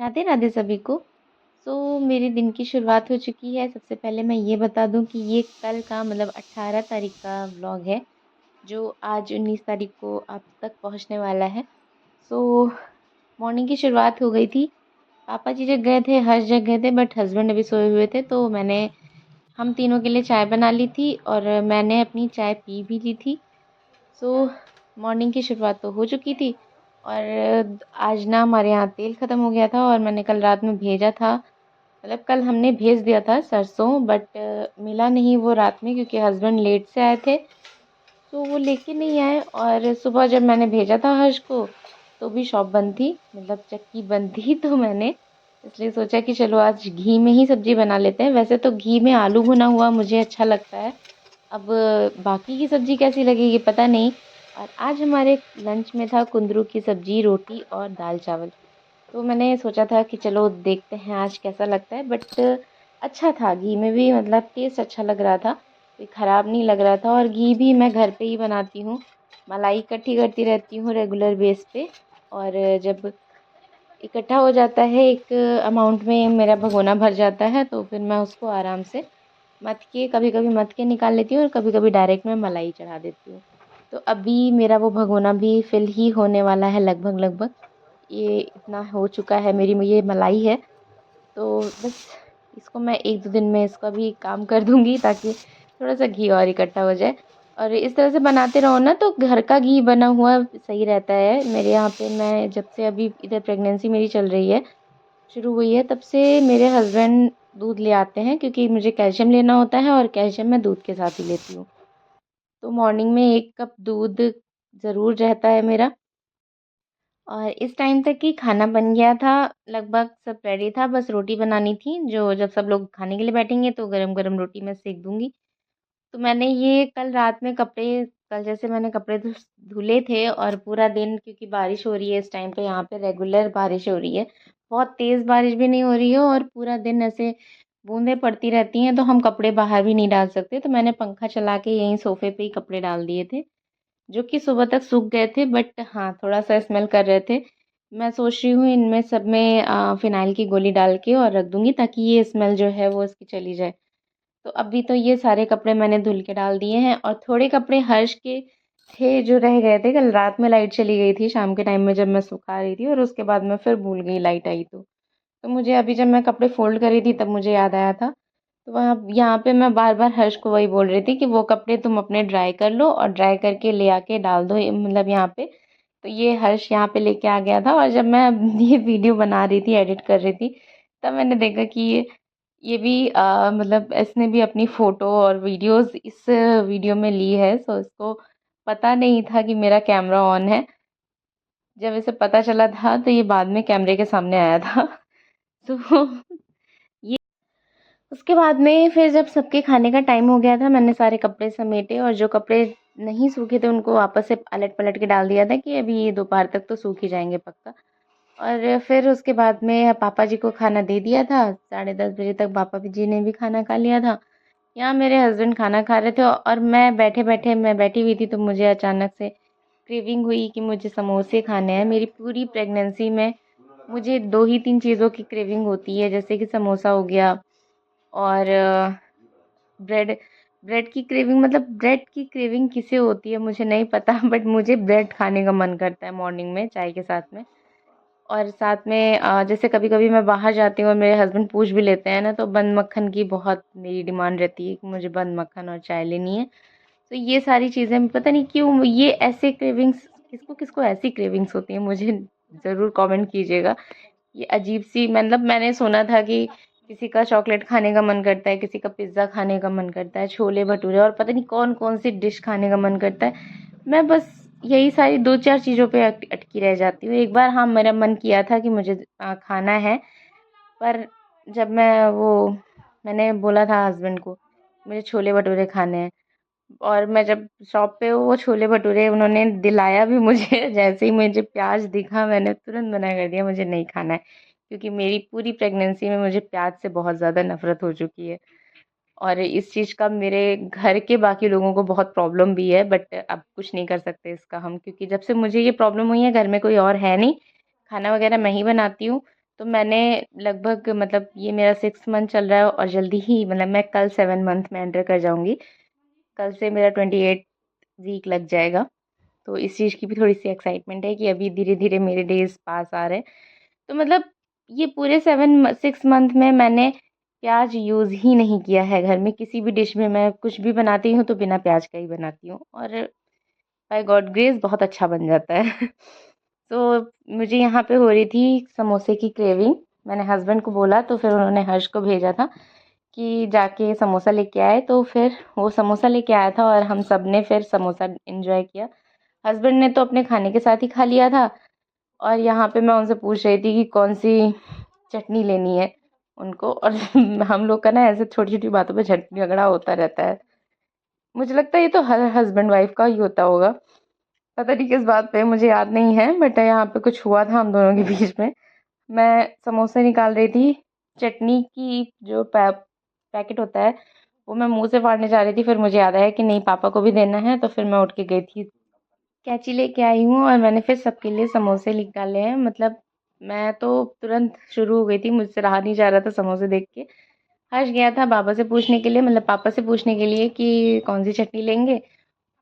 राधे राधे सभी को। मेरे दिन की शुरुआत हो चुकी है। सबसे पहले मैं ये बता दूं कि ये कल का मतलब 18 तारीख का व्लॉग है, जो आज 19 तारीख को आप तक पहुंचने वाला है। सो मॉर्निंग की शुरुआत हो गई थी। पापा जी जग गए थे, हर्ष जग गए थे, बट हस्बैंड अभी सोए हुए थे, तो हम तीनों के लिए चाय बना ली थी और मैंने अपनी चाय पी भी ली थी। सो मॉर्निंग की शुरुआत तो हो चुकी थी। और आज ना हमारे यहाँ तेल ख़त्म हो गया था और मैंने कल रात में भेजा था, मतलब कल हमने भेज दिया था सरसों, बट मिला नहीं वो रात में, क्योंकि हस्बैंड लेट से आए थे, तो वो लेके नहीं आए। और सुबह जब मैंने भेजा था हर्ष को, तो भी शॉप बंद थी, मतलब चक्की बंद थी। तो मैंने इसलिए सोचा कि चलो आज घी में ही सब्जी बना लेते हैं। वैसे तो घी में आलू भुना हुआ मुझे अच्छा लगता है, अब बाकी की सब्जी कैसी लगेगी पता नहीं। और आज हमारे लंच में था कुंदरू की सब्जी, रोटी और दाल चावल। तो मैंने सोचा था कि चलो देखते हैं आज कैसा लगता है, बट अच्छा था। घी में भी मतलब टेस्ट अच्छा लग रहा था, कोई ख़राब नहीं लग रहा था। और घी भी मैं घर पे ही बनाती हूँ, मलाई इकट्ठी करती रहती हूँ रेगुलर बेस पे। और जब इकट्ठा हो जाता है एक अमाउंट में, मेरा भगोना भर जाता है, तो फिर मैं उसको आराम से मथ के, कभी कभी मथ के निकाल लेती हूँ और कभी कभी डायरेक्ट मैं मलाई चढ़ा देती हूँ। तो अभी मेरा वो भगोना भी फिल ही होने वाला है, लगभग लगभग ये इतना हो चुका है। मेरी ये मलाई है, तो बस इसको मैं 1-2 दिन में इसका भी काम कर दूंगी, ताकि थोड़ा सा घी और इकट्ठा हो जाए। और इस तरह से बनाते रहो ना, तो घर का घी बना हुआ सही रहता है। मेरे यहाँ पे, मैं जब से अभी इधर प्रेगनेंसी मेरी चल रही है, शुरू हुई है, तब से मेरे हस्बैंड दूध ले आते हैं, क्योंकि मुझे कैल्शियम लेना होता है और कैल्शियम मैं दूध के साथ ही लेती हूँ। तो मॉर्निंग में 1 कप दूध ज़रूर रहता है मेरा। और इस टाइम तक कि खाना बन गया था, लगभग सब रेडी था, बस रोटी बनानी थी, जो जब सब लोग खाने के लिए बैठेंगे तो गरम गरम रोटी मैं सेक दूंगी। तो मैंने ये कल रात में कपड़े, कल जैसे मैंने कपड़े धुले थे, और पूरा दिन, क्योंकि बारिश हो रही है इस टाइम पे, यहाँ पे रेगुलर बारिश हो रही है, बहुत तेज़ बारिश भी नहीं हो रही है, और पूरा दिन ऐसे बूंदें पड़ती रहती हैं, तो हम कपड़े बाहर भी नहीं डाल सकते। तो मैंने पंखा चला के यहीं सोफ़े पे ही कपड़े डाल दिए थे, जो कि सुबह तक सूख गए थे, बट हाँ थोड़ा सा स्मेल कर रहे थे। मैं सोच रही हूँ इनमें सब में फ़िनाइल की गोली डाल के और रख दूँगी, ताकि ये स्मेल जो है वो इसकी चली जाए। तो अभी तो ये सारे कपड़े मैंने धुल के डाल दिए हैं, और थोड़े कपड़े हर्ष के थे जो रह गए थे। कल रात में लाइट चली गई थी शाम के टाइम में, जब मैं सुखा रही थी, और उसके बाद मैं फिर भूल गई लाइट आई तो मुझे अभी जब मैं कपड़े फ़ोल्ड कर रही थी तब मुझे याद आया था। तो वहाँ यहाँ पे मैं बार-बार हर्ष को वही बोल रही थी कि वो कपड़े तुम अपने ड्राई कर लो और ड्राई करके ले आके डाल दो, मतलब यहाँ पे। तो ये हर्ष यहाँ पे लेके आ गया था, और जब मैं ये वीडियो बना रही थी, एडिट कर रही थी, तब मैंने देखा कि ये भी मतलब इसने भी अपनी फ़ोटो और वीडियोस इस वीडियो में ली है। सो इसको पता नहीं था कि मेरा कैमरा ऑन है। जब इसे पता चला था तो ये बाद में कैमरे के सामने आया था। तो ये, उसके बाद में फिर जब सबके खाने का टाइम हो गया था, मैंने सारे कपड़े समेटे, और जो कपड़े नहीं सूखे थे उनको वापस से पलट पलट के डाल दिया था, कि अभी ये दोपहर तक तो सूख ही जाएंगे पक्का। और फिर उसके बाद में पापा जी को खाना दे दिया था, 10:30 बजे तक पापा जी ने भी खाना खा लिया था। यहाँ मेरे हस्बैंड खाना खा रहे थे, और मैं बैठे बैठे, मैं बैठी हुई थी, तो मुझे अचानक से क्रेविंग हुई कि मुझे समोसे खाने हैं। मेरी पूरी प्रेगनेंसी में मुझे 2 ही 3 चीज़ों की क्रेविंग होती है, जैसे कि समोसा हो गया, और ब्रेड। ब्रेड की क्रेविंग, मतलब ब्रेड की क्रेविंग किसे होती है मुझे नहीं पता, बट मुझे ब्रेड खाने का मन करता है मॉर्निंग में चाय के साथ में। और साथ में जैसे कभी कभी मैं बाहर जाती हूँ और मेरे हस्बैंड पूछ भी लेते हैं ना, तो बंद मक्खन की बहुत मेरी डिमांड रहती है कि मुझे बंद मक्खन और चाय लेनी है। तो ये सारी चीज़ें पता नहीं क्यों, ये ऐसे क्रेविंग्स, किसको किसको ऐसी क्रेविंग्स होती हैं, मुझे ज़रूर कमेंट कीजिएगा। ये अजीब सी, मतलब मैंने सुना था कि किसी का चॉकलेट खाने का मन करता है, किसी का पिज़्ज़ा खाने का मन करता है, छोले भटूरे, और पता नहीं कौन कौन सी डिश खाने का मन करता है। मैं बस यही सारी 2-4 चीज़ों पे अटकी रह जाती हूँ। एक बार हाँ मेरा मन किया था कि मुझे खाना है, पर जब मैंने बोला था हस्बैंड को मुझे छोले भटूरे खाने हैं, और मैं जब शॉप पे वो छोले भटूरे उन्होंने दिलाया भी मुझे, जैसे ही मुझे प्याज दिखा मैंने तुरंत मना कर दिया, मुझे नहीं खाना है। क्योंकि मेरी पूरी प्रेगनेंसी में मुझे प्याज से बहुत ज़्यादा नफ़रत हो चुकी है, और इस चीज़ का मेरे घर के बाकी लोगों को बहुत प्रॉब्लम भी है, बट अब कुछ नहीं कर सकते इसका हम, क्योंकि जब से मुझे ये प्रॉब्लम हुई है घर में कोई और है नहीं, खाना वगैरह मैं ही बनाती हूँ। तो मैंने लगभग मतलब ये मेरा 6 मंथ चल रहा है और जल्दी ही मतलब मैं कल 7 मंथ में एंटर कर जाऊँगी। कल से मेरा 28 वीक लग जाएगा। तो इस चीज़ की भी थोड़ी-सी एक्साइटमेंट है कि अभी धीरे-धीरे मेरे डेज़ पास आ रहे हैं। तो मतलब ये पूरे 6 मंथ में मैंने प्याज़ यूज़ ही नहीं किया है घर में। किसी भी डिश में मैं कुछ भी बनाती हूँ तो बिना प्याज़ का ही बनाती हूँ और बाय गॉड ग्रेस बहुत अच्छा बन जाता है। तो मुझे यहाँ पे हो रही थी समोसे की क्रेविंग। मैंने हस्बैंड को बोला तो फिर उन्होंने हर्ष को भेजा था कि जाके समोसा लेके आए, तो फिर वो समोसा लेके आया था और हम सब ने फिर समोसा एंजॉय किया। हस्बैंड ने तो अपने खाने के साथ ही खा लिया था और यहाँ पे मैं उनसे पूछ रही थी कि कौन सी चटनी लेनी है उनको। और हम लोग का ना ऐसे छोटी-छोटी बातों पे झगड़ा होता रहता है। मुझे लगता है ये तो हर हस्बैंड वाइफ का ही होता होगा। पता नहीं किस बात पे, मुझे याद नहीं है, बट यहाँ पे कुछ हुआ था हम दोनों के बीच में। मैं समोसे निकाल रही थी, चटनी की जो पैकेट होता है वो मैं मुंह से फाड़ने जा रही थी, फिर मुझे याद आया कि नहीं पापा को भी देना है, तो फिर मैं उठ के गई थी, कैंची लेके आई हूँ और मैंने फिर सबके लिए समोसे निकाले हैं। मतलब मैं तो तुरंत शुरू हो गई थी, मुझसे रहा नहीं जा रहा था समोसे देख के। हर्ष गया था बाबा से पूछने के लिए, मतलब पापा से पूछने के लिए कि कौन सी चटनी लेंगे,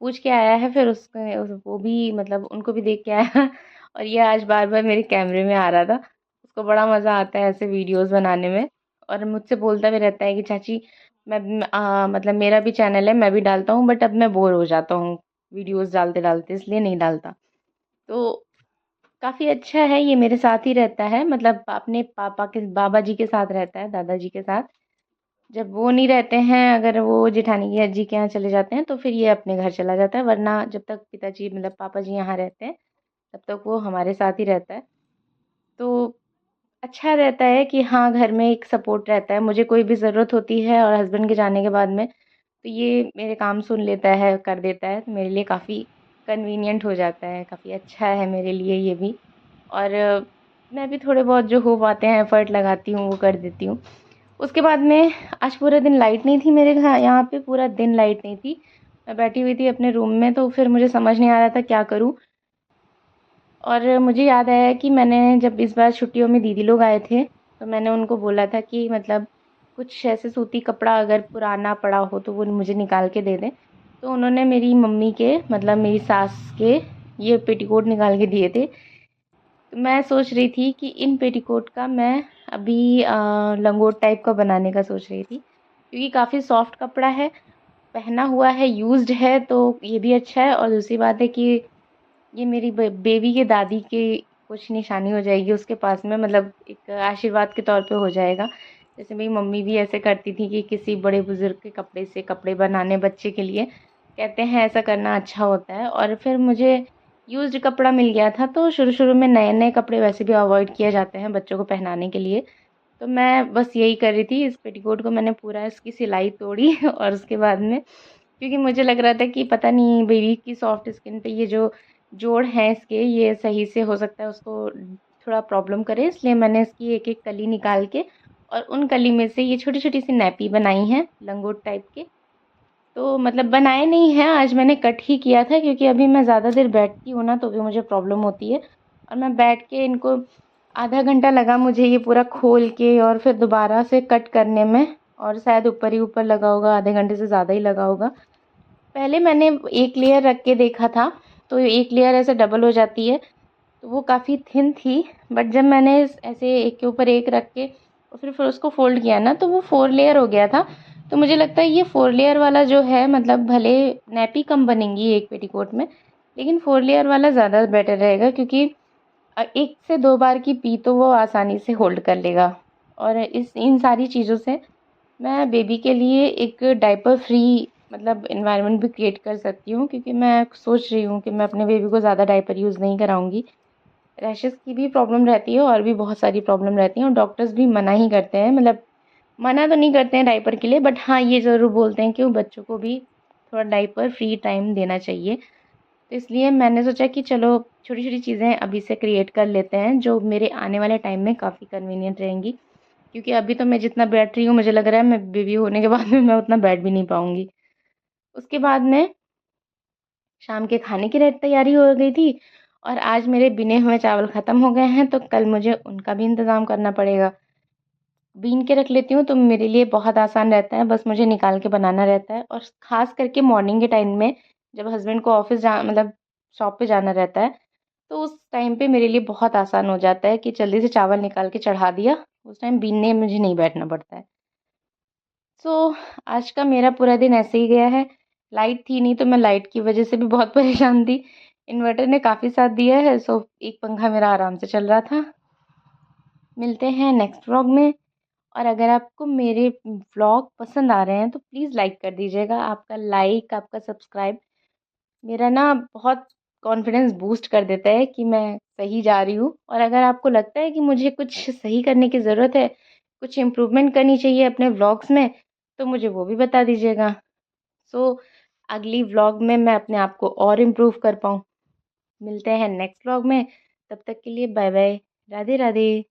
पूछ के आया है। फिर वो भी मतलब उनको भी देख के आया। और ये आज बार बार मेरे कैमरे में आ रहा था। उसको बड़ा मज़ा आता है ऐसे वीडियोस बनाने में और मुझसे बोलता भी रहता है कि चाची मतलब मेरा भी चैनल है, मैं भी डालता हूँ, बट अब मैं बोर हो जाता हूँ वीडियोस डालते डालते, इसलिए नहीं डालता। तो काफ़ी अच्छा है, ये मेरे साथ ही रहता है, मतलब अपने पापा के बाबा जी के साथ रहता है, दादाजी के साथ। जब वो नहीं रहते हैं, अगर वो जेठानी की जी के यहाँ चले जाते हैं तो फिर ये अपने घर चला जाता है, वरना जब तक पिताजी मतलब पापा जी यहाँ रहते हैं तब तक वो हमारे साथ ही रहता है। तो अच्छा रहता है कि हाँ, घर में एक सपोर्ट रहता है। मुझे कोई भी ज़रूरत होती है और हस्बैंड के जाने के बाद में, तो ये मेरे काम सुन लेता है, कर देता है, तो मेरे लिए काफ़ी कन्वीनिएंट हो जाता है, काफ़ी अच्छा है मेरे लिए ये भी। और मैं भी थोड़े बहुत जो हो पाते हैं एफ़र्ट लगाती हूँ, वो कर देती हूँ। उसके बाद में आज पूरे दिन लाइट नहीं थी मेरे घर, यहाँ पे पूरा दिन लाइट नहीं थी। मैं बैठी हुई थी अपने रूम में, तो फिर मुझे समझ नहीं आ रहा था क्या करूँ। और मुझे याद आया कि मैंने जब इस बार छुट्टियों में दीदी लोग आए थे, तो मैंने उनको बोला था कि मतलब कुछ ऐसे सूती कपड़ा अगर पुराना पड़ा हो तो वो मुझे निकाल के दे दें। तो उन्होंने मेरी मम्मी के मतलब मेरी सास के ये पेटीकोट निकाल के दिए थे। तो मैं सोच रही थी कि इन पेटीकोट का मैं अभी लंगोट टाइप का बनाने का सोच रही थी, क्योंकि काफ़ी सॉफ्ट कपड़ा है, पहना हुआ है, यूज्ड है, तो ये भी अच्छा है। और दूसरी बात है कि ये मेरी बेबी के दादी की कुछ निशानी हो जाएगी उसके पास में, मतलब एक आशीर्वाद के तौर पे हो जाएगा। जैसे मेरी मम्मी भी ऐसे करती थी कि किसी बड़े बुजुर्ग के कपड़े से कपड़े बनाने बच्चे के लिए, कहते हैं ऐसा करना अच्छा होता है। और फिर मुझे यूज्ड कपड़ा मिल गया था, तो शुरू शुरू में नए नए कपड़े वैसे भी अवॉइड किए जाते हैं बच्चों को पहनाने के लिए। तो मैं बस यही कर रही थी, इस पेटीकोट को मैंने पूरा इसकी सिलाई तोड़ी और उसके बाद में, क्योंकि मुझे लग रहा था कि पता नहीं बेबी की सॉफ्ट स्किन पे ये जो जोड़ हैं इसके, ये सही से हो सकता है उसको थोड़ा प्रॉब्लम करे, इसलिए मैंने इसकी एक एक कली निकाल के और उन कली में से ये छोटी छोटी सी नैपी बनाई हैं लंगोट टाइप के। तो मतलब बनाए नहीं हैं, आज मैंने कट ही किया था, क्योंकि अभी मैं ज़्यादा देर बैठती हूँ ना तो भी मुझे प्रॉब्लम होती है। और मैं बैठ के इनको आधा घंटा लगा मुझे ये पूरा खोल के और फिर दोबारा से कट करने में, और शायद ऊपर ही ऊपर लगा होगा, आधे घंटे से ज़्यादा ही लगा होगा। पहले मैंने एक लेयर रख के देखा था, तो एक लेयर ऐसे डबल हो जाती है, तो वो काफ़ी थिन थी। बट जब मैंने ऐसे एक के ऊपर एक रख के और फिर उसको फ़ोल्ड किया ना, तो वो 4 लेयर हो गया था। तो मुझे लगता है ये 4 लेयर वाला जो है, मतलब भले नैपी कम बनेंगी एक पेटीकोट में, लेकिन 4 लेयर वाला ज़्यादा बेटर रहेगा, क्योंकि 1 से 2 बार की पी तो वो आसानी से होल्ड कर लेगा। और इन सारी चीज़ों से मैं बेबी के लिए एक डायपर फ्री मतलब एनवायरनमेंट भी क्रिएट कर सकती हूँ, क्योंकि मैं सोच रही हूँ कि मैं अपने बेबी को ज़्यादा डायपर यूज़ नहीं कराऊंगी। रैशेस की भी प्रॉब्लम रहती है और भी बहुत सारी प्रॉब्लम रहती हैं, और डॉक्टर्स भी मना ही करते हैं, मतलब मना तो नहीं करते हैं डायपर के लिए, बट हाँ ये ज़रूर बोलते हैं कि वो बच्चों को भी थोड़ा डायपर फ्री टाइम देना चाहिए। तो इसलिए मैंने सोचा कि चलो छोटी छोटी चीज़ें अभी से क्रिएट कर लेते हैं, जो मेरे आने वाले टाइम में काफ़ी कन्वीनियंट रहेंगी। क्योंकि अभी तो मैं जितना बैठ रही हूँ, मुझे लग रहा है मैं बेबी होने के बाद में मैं उतना बैठ भी नहीं पाऊँगी। उसके बाद में शाम के खाने की तैयारी हो गई थी, और आज मेरे बिने हुए चावल ख़त्म हो गए हैं, तो कल मुझे उनका भी इंतज़ाम करना पड़ेगा। बीन के रख लेती हूँ तो मेरे लिए बहुत आसान रहता है, बस मुझे निकाल के बनाना रहता है। और ख़ास करके मॉर्निंग के टाइम में जब हस्बैंड को ऑफ़िस जा मतलब शॉप पे जाना रहता है, तो उस टाइम पे मेरे लिए बहुत आसान हो जाता है कि जल्दी से चावल निकाल के चढ़ा दिया, उस टाइम बीनने मुझे नहीं बैठना पड़ता है। सो आज का मेरा पूरा दिन ऐसे ही गया है। लाइट थी नहीं तो मैं लाइट की वज़ह से भी बहुत परेशान थी। इन्वर्टर ने काफ़ी साथ दिया है, सो एक पंखा मेरा आराम से चल रहा था। मिलते हैं नेक्स्ट व्लॉग में। और अगर आपको मेरे व्लॉग पसंद आ रहे हैं तो प्लीज़ लाइक कर दीजिएगा। आपका लाइक, आपका सब्सक्राइब मेरा ना बहुत कॉन्फिडेंस बूस्ट कर देता है कि मैं सही जा रही हूँ। और अगर आपको लगता है कि मुझे कुछ सही करने की ज़रूरत है, कुछ इम्प्रूवमेंट करनी चाहिए अपने व्लॉग्स में, तो मुझे वो भी बता दीजिएगा। सो अगली व्लॉग में मैं अपने आप को और इम्प्रूव कर पाऊँ। मिलते हैं नेक्स्ट व्लॉग में, तब तक के लिए बाय बाय, राधे राधे।